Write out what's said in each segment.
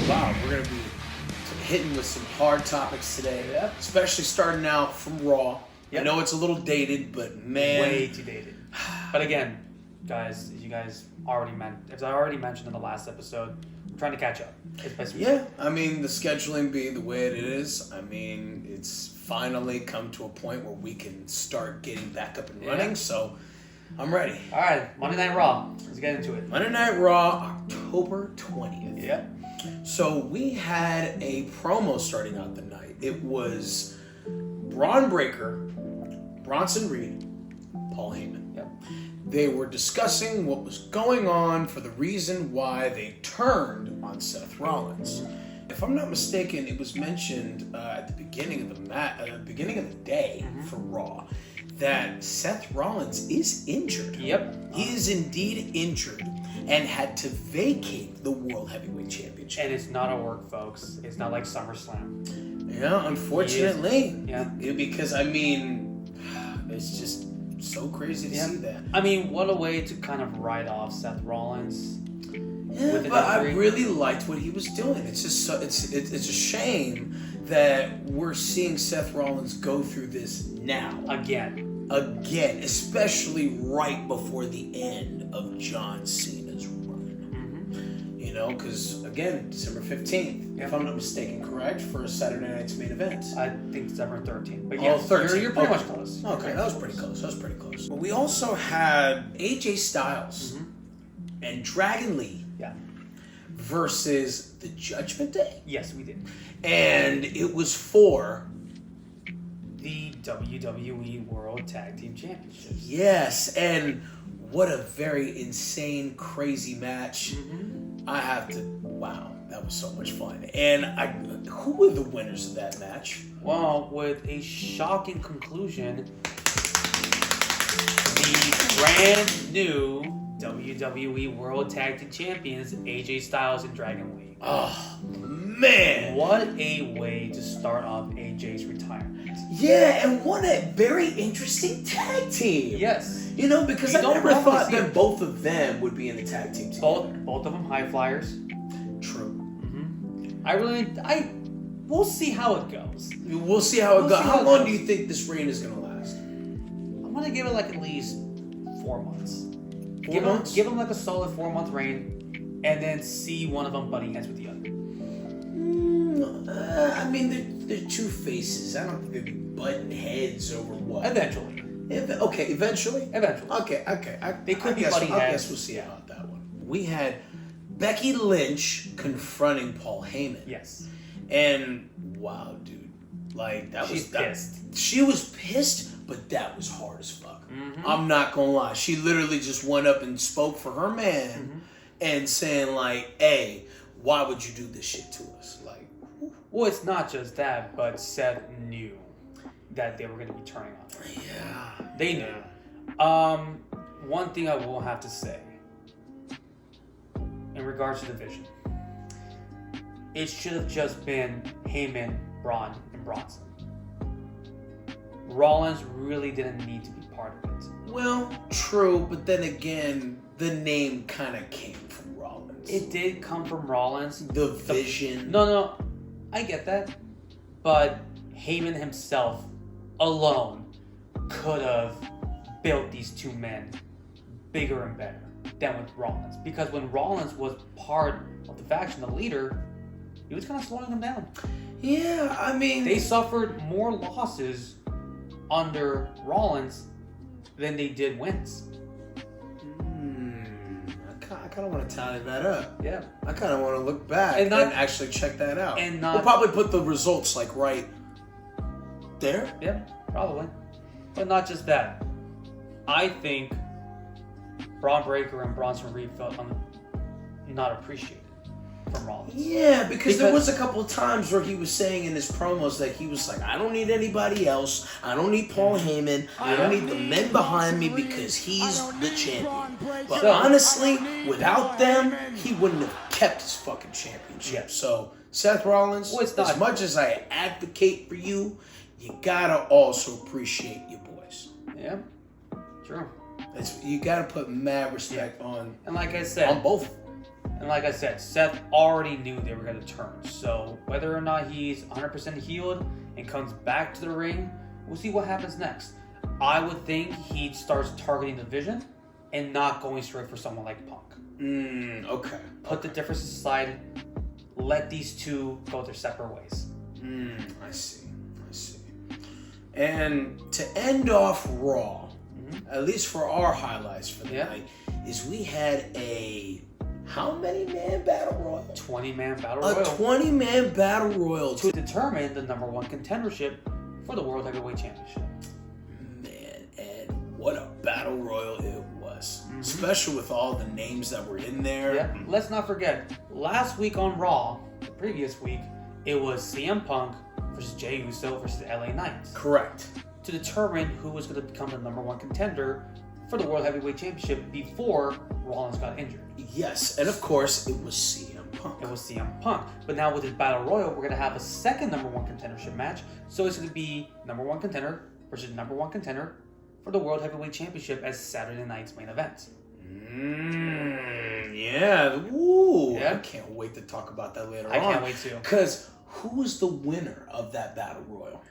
Wow, we're going to be hitting with some hard topics today. Yep. Especially starting out from Raw. Yep. I know it's a little dated, but man. Way too dated. But again, guys, as you guys already as I already mentioned in the last episode, we're trying to catch up. Yeah, I mean, the scheduling being the way it is, I mean, it's finally come to a point where we can start getting back up and running, so I'm ready. All right, Monday Night Raw. Let's get into it. Monday Night Raw, October 20th. Yep. So we had a promo starting out the night. It was Braun Breaker, Bronson Reed, Paul Heyman. Yep. They were discussing what was going on for the reason why they turned on Seth Rollins. If I'm not mistaken, it was mentioned at the beginning of the day for Raw that Seth Rollins is injured. Yep. He is indeed injured and had to vacate the World Heavyweight Championship. And it's not a work, folks. It's not like SummerSlam. Yeah, unfortunately. Yeah. Because, I mean, it's just so crazy to see that. I mean, what a way to kind of write off Seth Rollins. Yeah, but I really liked what he was doing. It's just it's a shame that we're seeing Seth Rollins go through this now. Again, especially right before the end of John Cena's run. Mm-hmm. You know, because, again, December 15th, if I'm not mistaken, correct? For Saturday night's main event. I think December 13th. But yes, 13th. You're pretty much close. Okay, that was pretty close. But we also had AJ Styles and Dragon Lee versus the Judgment Day. Yes, we did. And it was for the WWE World Tag Team Championships. Yes, and what a very insane, crazy match. Wow, that was so much fun. And who were the winners of that match? Well, with a shocking conclusion, the brand new WWE World Tag Team Champions, AJ Styles and Dragon Lee. Oh, man. What a way to start off AJ's retirement. Yeah, and what a very interesting tag team. Yes. You know, because I never thought that both of them would be in the tag team together. Both of them high flyers. True. We'll see how it goes. We'll see how it goes. How long do you think this reign is going to last? I'm going to give it like at least 4 months. Give them like a solid 4-month reign, and then see one of them butting heads with the other. I mean, they're two faces. I don't think they'd be butting heads over what. Eventually. Eventually. Okay. They could be butting heads. I guess we'll see about that one. We had Becky Lynch confronting Paul Heyman. Yes. And wow, dude, like She's pissed. She was pissed, but that was hard as fuck. I'm not gonna lie. She literally just went up and spoke for her man and saying like, "Hey, why would you do this shit to us?" Like, well, it's not just that, but Seth knew that they were going to be turning on her. Yeah, they knew. One thing I will have to say in regards to the division, it should have just been Heyman, Braun, and Bronson. Rollins really didn't need to be part of it. Well, true, but then again, the name kind of came from Rollins. It did come from Rollins. The vision. No, I get that. But Heyman himself alone could have built these two men bigger and better than with Rollins. Because when Rollins was part of the faction, the leader, he was kind of slowing them down. Yeah, I mean... They suffered more losses under Rollins than they did wins. I kind of want to tally that up. Yeah. I kind of want to look back and actually check that out. We'll probably put the results like right there. Yeah, probably. But not just that. I think Braun Breaker and Bronson Reed felt not appreciated from Rollins. Yeah, because there was a couple of times where he was saying in his promos that he was like, I don't need anybody else. I don't need Paul Heyman. I don't need the men behind me because he's the champion. But honestly, without them, he wouldn't have kept his fucking championship. So, Seth Rollins, as much as I advocate for you, you gotta also appreciate your boys. Yeah, true. You gotta put mad respect on. And like I said, on both. And like I said, Seth already knew they were going to turn. So whether or not he's 100% healed and comes back to the ring, we'll see what happens next. I would think he starts targeting the division and not going straight for someone like Punk. Okay. Put the differences aside. Let these two go their separate ways. I see. And to end off Raw, at least for our highlights for the night, is we had a how many man battle royal? 20-man battle royal. A 20-man battle royal to determine the number one contendership for the World Heavyweight Championship. Man, and what a battle royal it was. Especially with all the names that were in there. Yeah. Let's not forget, last week on Raw, the previous week, it was CM Punk versus Jey Uso versus the LA Knights. Correct. To determine who was going to become the number one contender for the World Heavyweight Championship before Rollins got injured. Yes, and of course, it was CM Punk. It was CM Punk. But now with this Battle Royal, we're going to have a second number one contendership match. So it's going to be number one contender versus number one contender for the World Heavyweight Championship as Saturday night's main event. Yeah. Ooh. Yeah. I can't wait to talk about that later on. I can't wait too. Because who was the winner of that Battle Royal?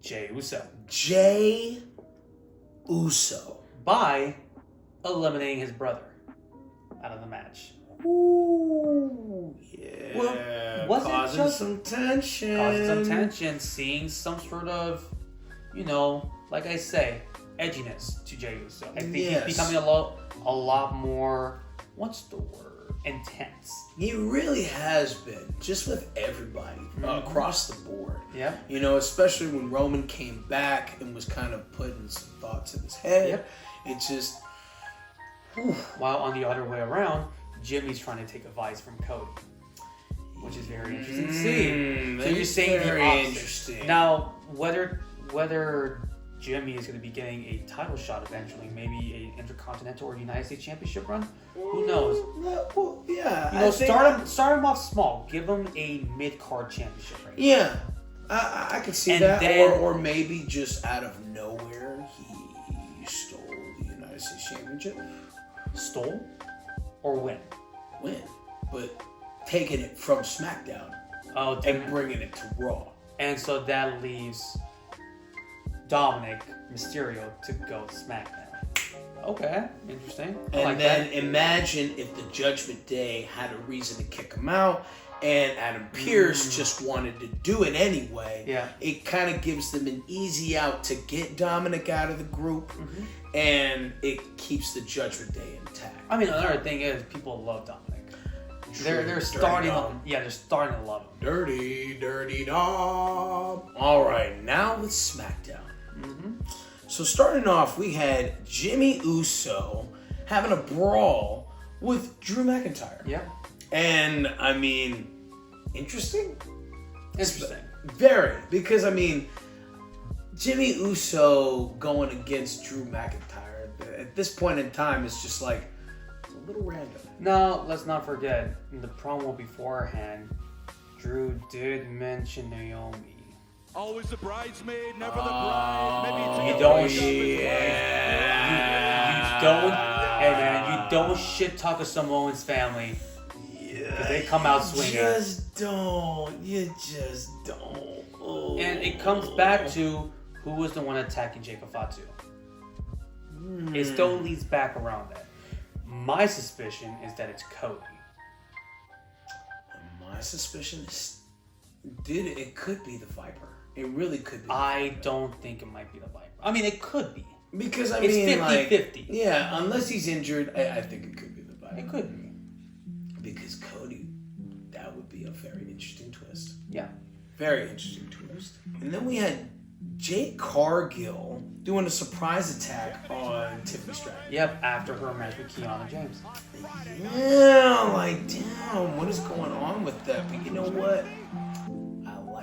Jey Uso. Jey Uso. By eliminating his brother out of the match. Ooh, yeah. Well, wasn't causing just some tension. Causing some tension, seeing some sort of, like I say, edginess to Jey Uso. I think he's becoming a lot more, what's the word? Intense. He really has been, just with everybody across the board. Yeah. Especially when Roman came back and was kind of putting some thoughts in his head. Yep. It just... While on the other way around, Jimmy's trying to take advice from Cody, which is very interesting to see. So you're saying the opposite. Interesting. Now, whether Jimmy is going to be getting a title shot eventually, maybe a Intercontinental or United States Championship run, who knows? Well, yeah. Start him off small. Give him a mid-card championship ring. Yeah, I could see that. Then, or maybe just out of nowhere, he stole the United States Championship. Stole or win? Win. But taking it from SmackDown and bringing it to Raw. And so that leaves Dominic Mysterio to go to SmackDown. Okay, interesting. And then imagine if the Judgment Day had a reason to kick him out and Adam Pearce just wanted to do it anyway. Yeah. It kind of gives them an easy out to get Dominic out of the group, and it keeps the Judgment Day intact. I mean, another thing is people love Dominic. They're starting to love him. Dirty Dom. All right, now with SmackDown. So starting off, we had Jimmy Uso having a brawl with Drew McIntyre. Yeah. And, I mean, interesting. Very. Because, I mean, Jimmy Uso going against Drew McIntyre at this point in time is just like, it's a little random. No, let's not forget, in the promo beforehand, Drew did mention Naomi. Always the bridesmaid, never the bride. Maybe you don't you don't shit talk a Samoan's family. Yeah, they come out swinging. You just don't. Oh. And it comes back to who was the one attacking Jacob Fatu. It still leads back around that. My suspicion is that it's Cody. My suspicion is, it could be the Viper. It really could be. I don't think it might be the Viper. I mean, it could be. Because, it's 50-50. Yeah, unless he's injured, I think it could be the Viper. It could be. Because Cody, that would be a very interesting twist. Yeah. Very interesting twist. And then we had Jade Cargill doing a surprise attack on Tiffany Stratton. Yep, after her match with Kiana James. Yeah, like, damn, what is going on with that? But you know what?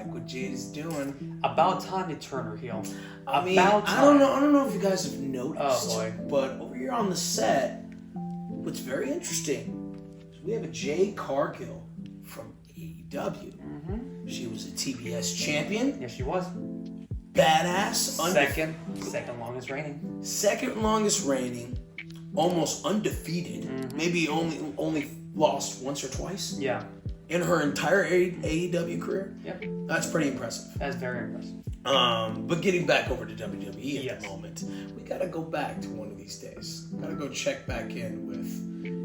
What Jade is doing. About time to turn her heel. I don't know if you guys have noticed, but over here on the set, what's very interesting is we have a Jade Cargill from AEW. She was a TBS champion. Yes, she was. Badass. Second longest reigning. Second longest reigning. Almost undefeated. Maybe only lost once or twice Yeah. in her entire AEW career. Yep. That's pretty impressive. That's very impressive. But getting back over to WWE at Yes. the moment, we gotta go back to one of these days. Gotta go check back in with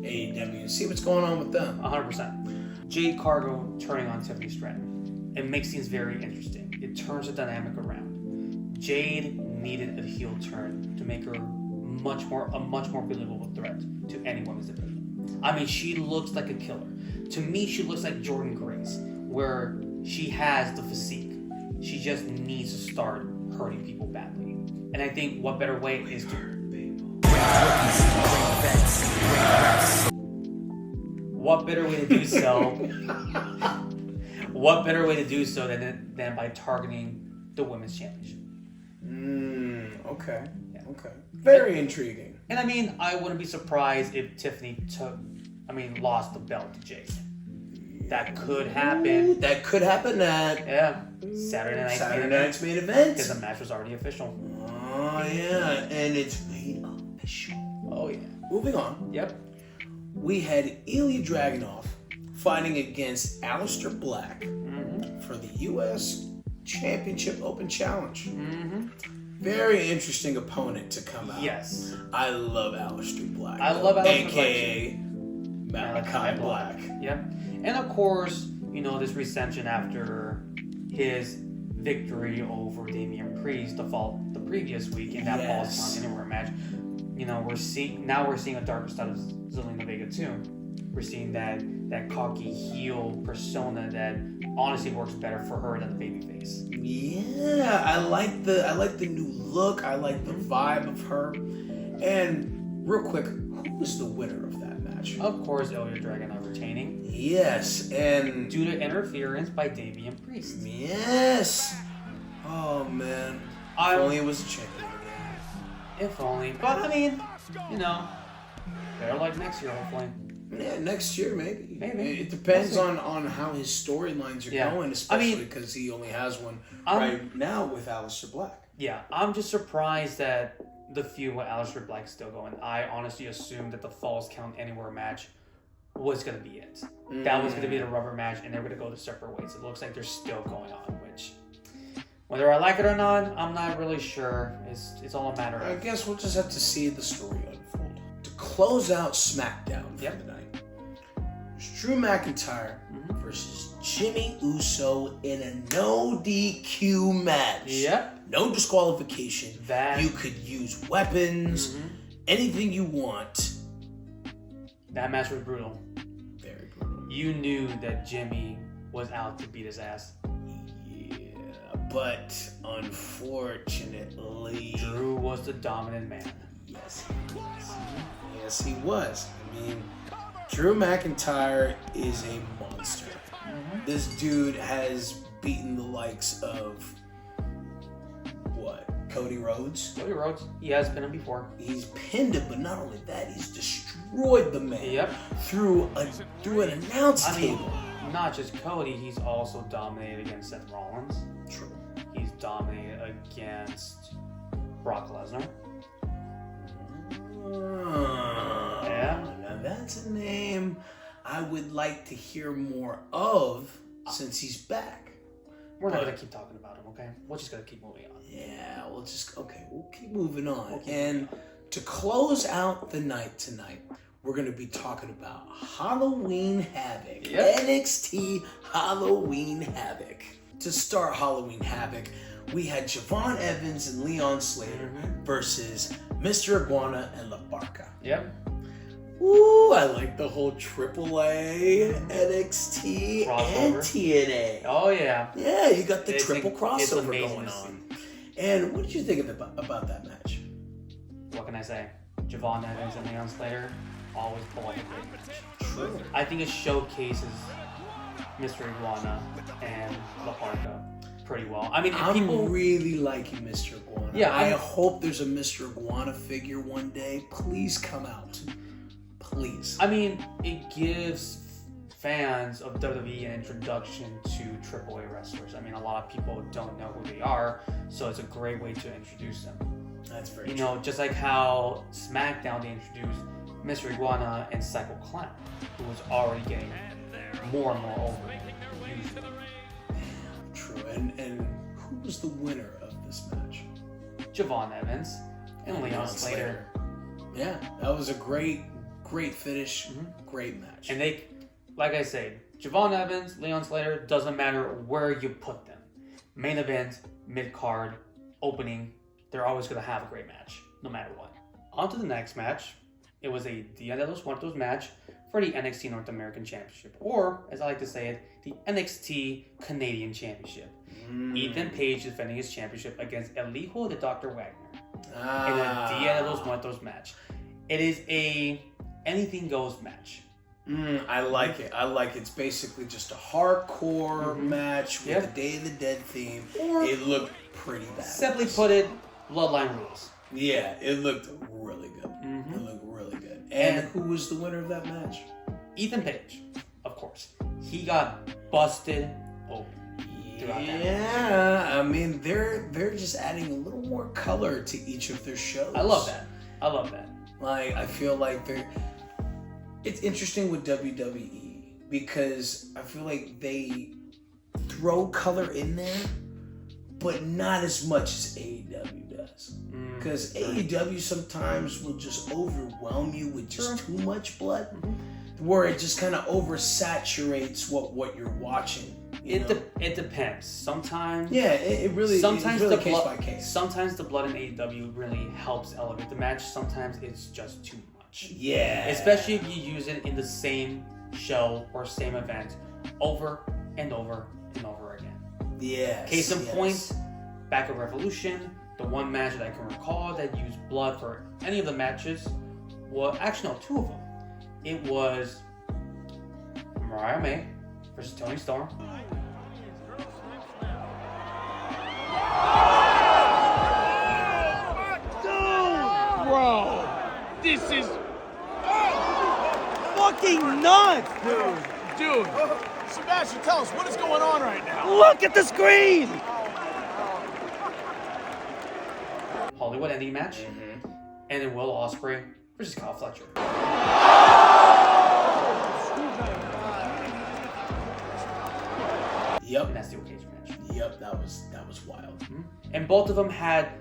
AEW and see what's going on with them. 100%. Jade Cargill turning on Tiffany Stratton. It makes things very interesting. It turns the dynamic around. Jade needed a heel turn to make her a much more believable threat to any women's division. I mean, she looks like a killer. To me, she looks like Jordan Grace, where she has the physique. She just needs to start hurting people badly. And I think what better way is to... What better way to do so? What better way to do so than by targeting the women's championship? Okay. Yeah. Okay. Very intriguing. And I mean, I wouldn't be surprised if Tiffany lost the belt to Jade. That could happen. That could happen at Saturday night's main event. Because the match was already official. Oh yeah, and it's made official. Oh yeah. Moving on. Yep. We had Ilya Dragunov fighting against Aleister Black for the U.S. Championship Open Challenge. Very interesting opponent to come out. Yes. I love Aleister Black. I love Aleister Black. A.K.A. Malachi Black. Yep. And of course, this recension after his victory over Damian Priest the previous week in that Falls Count Anywhere match. We're seeing a darker side of Zelina Vega too. We're seeing that cocky heel persona that honestly works better for her than the babyface. Yeah, I like the new look. I like the vibe of her. And real quick, who was the winner of that match? Of course, Ilya Dragunov retaining. Yes, and due to interference by Damian Priest. Yes. Oh man. If only it was a champion again. If only. But I mean, better like next year, hopefully. Yeah, next year maybe. Maybe. It depends on how his storylines are going, especially because he only has one right now with Aleister Black. Yeah, I'm just surprised that the feud with Aleister Black is still going. I honestly assumed that the Falls Count Anywhere match was going to be it. That was going to be the rubber match, and they're going to go to separate ways. It looks like they're still going on, which, whether I like it or not, I'm not really sure. It's all a matter of... I guess we'll just have to see the story unfold. To close out SmackDown for the night, there's Drew McIntyre versus Jimmy Uso in a no DQ match. Yep. No disqualification. You could use weapons, anything you want. That match was brutal. Very brutal. You knew that Jimmy was out to beat his ass. Yeah, but unfortunately... Drew was the dominant man. Yes, he was. Yes, he was. I mean, Drew McIntyre is a monster. This dude has beaten the likes of... Cody Rhodes. Cody Rhodes. He has pinned him before. He's pinned him, but not only that, he's destroyed the man. Yep. Through an announce table. Not just Cody, he's also dominated against Seth Rollins. True. He's dominated against Brock Lesnar. Now that's a name I would like to hear more of since he's back. We're not going to keep talking about him, okay? We're just going to keep moving on. Yeah, we'll keep moving on. To close out the night tonight, we're going to be talking about Halloween Havoc. Yep. NXT Halloween Havoc. To start Halloween Havoc, we had Javon Evans and Leon Slater versus Mr. Iguana and La Barca. Yep. Ooh, I like the whole AAA, NXT, and TNA. Oh, yeah. Yeah, you got the triple crossover going on. And what did you think about that match? What can I say? Javon Evans and Leon Slater always pull off a great match. True. I think it showcases Mr. Iguana and La Barca pretty well. I mean, I'm really liking Mr. Iguana. Yeah, I hope there's a Mr. Iguana figure one day. Please come out. Please. I mean, it gives fans of WWE an introduction to AAA wrestlers. I mean, a lot of people don't know who they are, so it's a great way to introduce them. That's very true. Just like how SmackDown they introduced Mr. Iguana and Psycho Clown, who was already getting more and more over. True. And who was the winner of this match? Javon Evans and Leon Slater. Yeah, that was a great finish. Great match. And they, like I said, Javon Evans, Leon Slater, doesn't matter where you put them. Main event, mid-card, opening, they're always going to have a great match, no matter what. On to the next match. It was a Dia de los Muertos match for the NXT North American Championship, or, as I like to say it, the NXT Canadian Championship. Ethan Page defending his championship against El Hijo de Dr. Wagner in a Dia de los Muertos match. It is a anything goes match. I like it. It's basically just a hardcore match with a Day of the Dead theme. It looked pretty bad. Simply put it, Bloodline rules. Yeah, it looked really good. It looked really good. And who was the winner of that match? Ethan Page, of course. He got busted open. Yeah, I mean they're just adding a little more color to each of their shows. I love that. Like I feel like it's interesting with WWE because I feel like they throw color in there, but not as much as AEW does. Because AEW sometimes will just overwhelm you with just too much blood, where it just kind of oversaturates what you're watching. It depends. Sometimes it really sometimes it's really the case blood by case. Sometimes the blood in AEW really helps elevate the match. Sometimes it's just too much. Yeah. Especially if you use it in the same show or same event over and over and over again. Yes. Case in point, back at Revolution, the one match that I can recall that used blood for any of the matches, well, actually no, two of them. It was Mariah May versus Toni Storm. Bro, this is fucking nuts, dude. Sebastian, tell us, what is going on right now? Look at the screen. Hollywood ending match, and then Will Ospreay versus Kyle Fletcher. Yep. And that's the occasion match. Yep, that was wild. And both of them had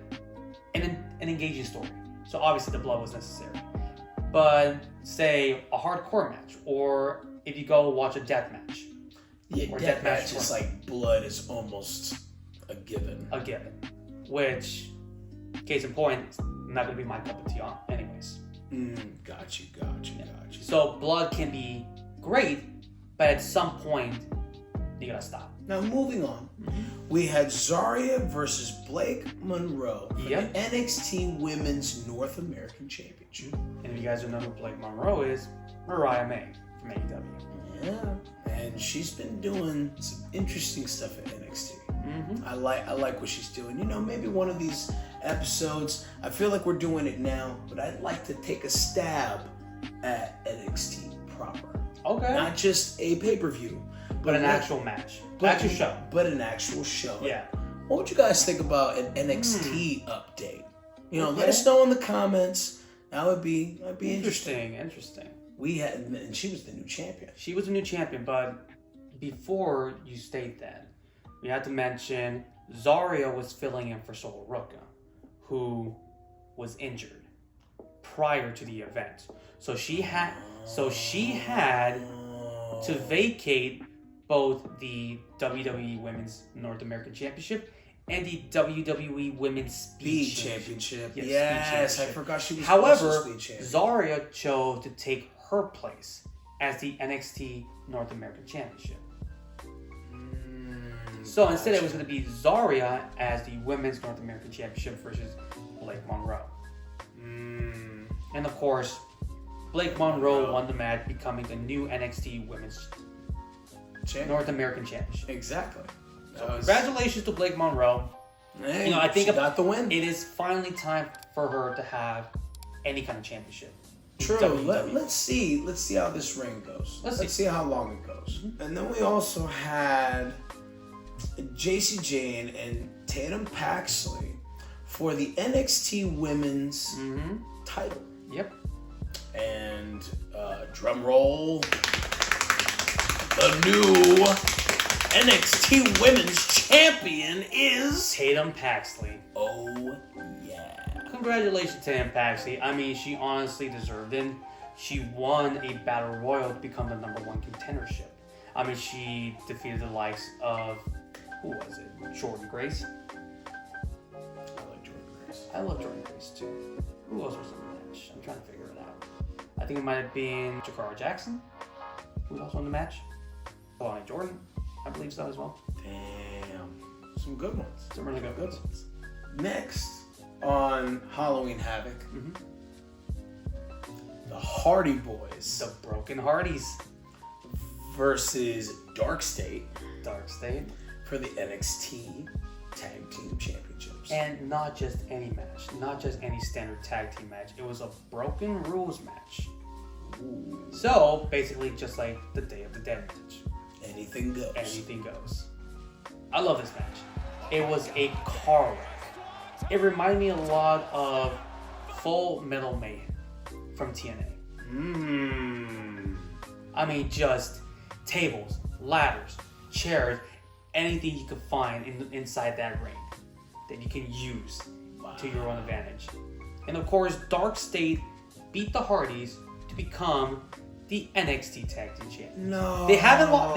an engaging story. So obviously the blood was necessary. But say a hardcore match, or if you go watch a death match. Yeah, or death match is like blood is almost a given. A given. Which, case in point, it's not going to be my cup of tea on anyways. Got you. So blood can be great, but at some point, you gotta stop. Now moving on, we had Zarya versus Blake Monroe for the NXT Women's North American Championship. And if you guys don't know who Blake Monroe is, Mariah May from AEW. Yeah, and she's been doing some interesting stuff at NXT. I like what she's doing. You know, maybe one of these episodes, I feel like we're doing it now, but I'd like to take a stab at NXT proper. Okay. Not just a pay-per-view, but an actual match. Actual show. But an actual show. Yeah. What would you guys think about an NXT update? You know, let us know in the comments. That would be interesting. We had, and she was the new champion. She was a new champion, but before you state that, we had to mention Zarya was filling in for Solo Ruka, who was injured prior to the event. So she had to vacate both the WWE Women's North American Championship and the WWE Women's Speed Championship. Yes, I forgot she was. However, Speed champion. Zarya chose to take her place as the NXT North American Championship. So instead, it was going to be Zarya as the Women's North American Championship versus Blake Monroe. And of course, Blake Monroe won the match, becoming the new NXT Women's North American Championship. Exactly. So congratulations to Blake Monroe. Hey, I think she got the win. It is finally time for her to have any kind of championship. True. Let's see how this reign goes. Let's see how long it goes. And then we also had JC Jane and Tatum Paxley for the NXT Women's title. Yep. And drum roll. The new NXT Women's Champion is Tatum Paxley. Oh yeah. Congratulations to Tatum Paxley. I mean, she honestly deserved it. She won a battle royal to become the #1 contendership. I mean, she defeated the likes of, who was it? Jordan Grace. I like Jordan Grace. I love Jordan Grace too. Who else was in the match? I'm trying to figure it out. I think it might have been Jakara Jackson. Who else won the match? Lonnie Jordan. I believe so as well. Damn. Some good ones. Some really good ones. Next on Halloween Havoc, Mm-hmm. the Hardy Boys The Broken Hardys. versus Dark State Dark State. for the NXT Tag Team Championships. And not just any match. Not just any standard tag team match. It was a broken rules match. Ooh. So, basically just like the Day of the Dead match. Anything goes. Anything goes. I love this match. It was a car wreck. It reminded me a lot of Full Metal Mayhem from TNA. I mean, just tables, ladders, chairs, anything you could find inside that ring that you can use to your own advantage. And of course, Dark State beat the Hardys to become the NXT Tag Team Champions. No. They haven't lost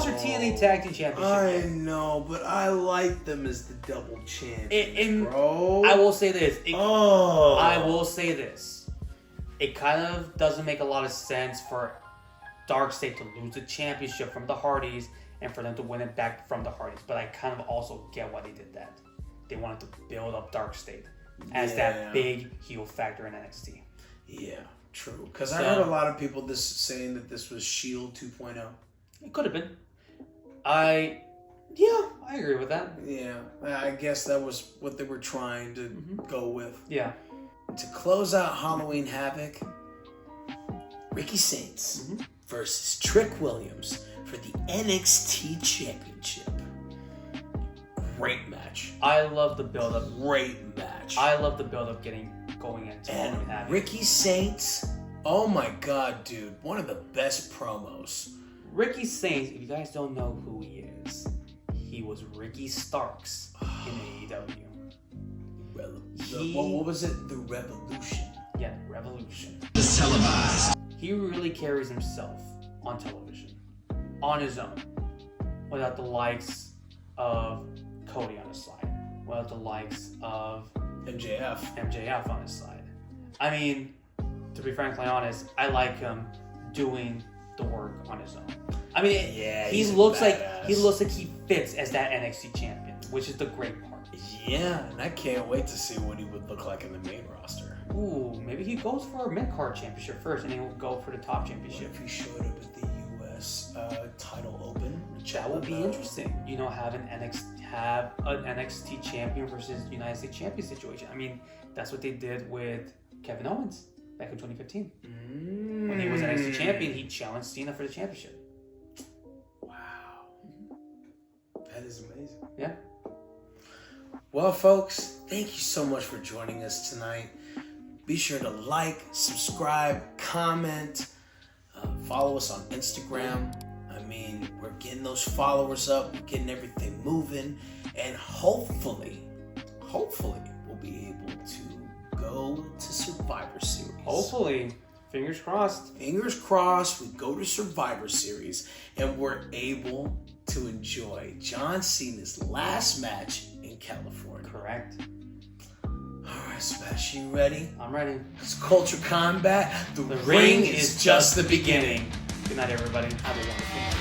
their TNA Tag Team Championship I yet. know, but I like them as the double champions, bro. I will say this. I will say this. It kind of doesn't make a lot of sense for Dark State to lose the championship from the Hardys and for them to win it back from the Hardys. But I kind of also get why they did that. They wanted to build up Dark State as that big heel factor in NXT. Yeah, true. Because I heard a lot of people saying that this was Shield 2.0. It could have been. I agree with that. Yeah, I guess that was what they were trying to go with. Yeah. To close out Halloween Havoc, Ricky Saints versus Trick Williams for the NXT Championship. Great match. I love the build-up. Great match. I love the build-up going into Halloween And Havoc. Ricky Saints, oh my god, dude. One of the best promos. Ricky Saints, if you guys don't know who he is, he was Ricky Starks in AEW. What was it? The Revolution. Yeah, Revolution. It's televised. He really carries himself on television, on his own, without the likes of Cody on his side, without the likes of MJF on his side. I mean, to be frankly honest, I like him doing the work on his own. I mean, he looks like he fits as that NXT champion, which is the great part. Yeah, and I can't wait to see what he would look like in the main roster. Ooh, maybe he goes for a mid-card championship first, and then he'll go for the top championship. If he showed up at the U.S. Title Open, That would be interesting. You know, have an NXT champion versus United States champion situation. I mean, that's what they did with Kevin Owens back in 2015. When he was NXT champion, he challenged Cena for the championship. Wow. That is amazing. Yeah. Well, folks, thank you so much for joining us tonight. Be sure to like, subscribe, comment, follow us on Instagram. I mean, we're getting those followers up, we're getting everything moving, and hopefully, we'll be able to go to Survivor Series. Hopefully. Fingers crossed. Fingers crossed, we go to Survivor Series, and we're able to enjoy John Cena's last match in California. Correct. Alright, Sebastian, you ready? I'm ready. It's Culture Kombat. The ring is just the beginning. Good night, everybody. Have a wonderful night.